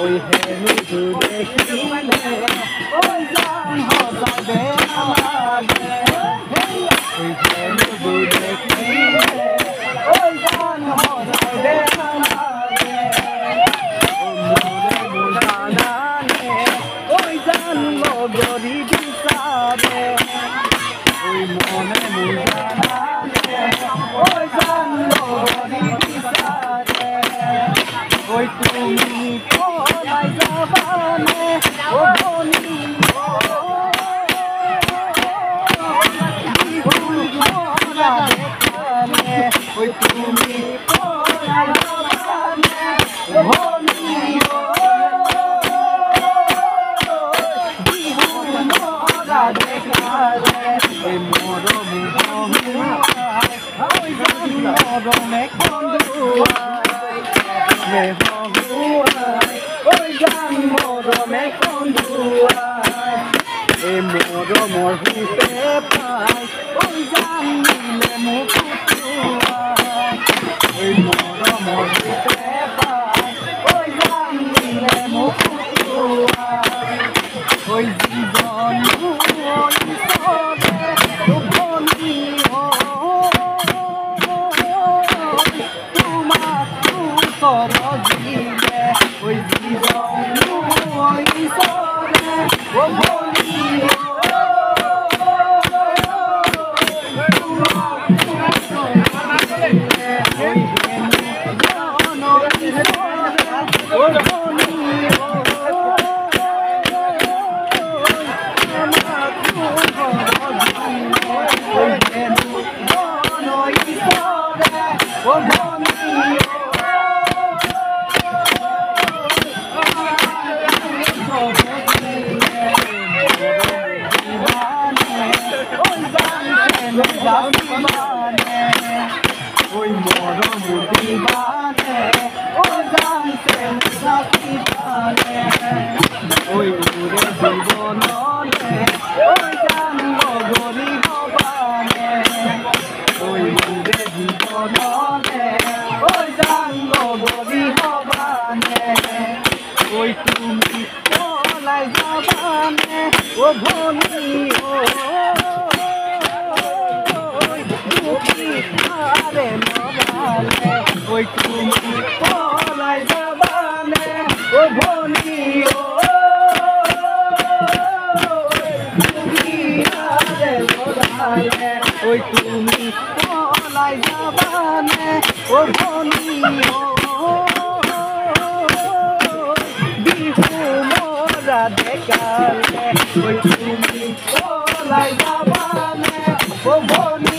ওই হেনু দেখিলে ওই জান হসাবে আমারে ওই হেনু দেখিলে ওই জান হসাবে আমারে মোরে মুজানানে ওই জান লগরি বিচারে ওই মনে মুজানানে ওই জান লগরি বিচারে ওই তুমি কোথায় যাবানে ও বনি ওই তুমি কোথায় যাবানে বনি ওই মরম ওই মরমে কন্দুয়ায় ওই গান মরমে কন্দুয়ায় এই মরমর হুতে পায় ওই গান নিলে মুকুতুয়ায় ওই মরমর হুতে পায় ওই গান নিলে মুকুতুয়ায় ওই জীবন ওই সবে বলি তোমার তুসর দিলে ওই জীবন ওই সবে বলি ওই মরম দিবানে ওই জানতে সাকিবানে ওই উড়ে জীবনলে ওই জানব গরিব বানে ওই উড়ে জীবনলে ওই জানব গরিব বানে ওই তুমি কোথায় যাবানে ও ধনী ও আরে মরালে ওই তুমি কোথায় যাবানে ও ধনী ও তুমি আরে মরালে ওই তুমি কোথায় যাবানে ও ধনী ও বিহু মোরা দেখালে ওই তুমি কোথায় যাবানে ও ধনী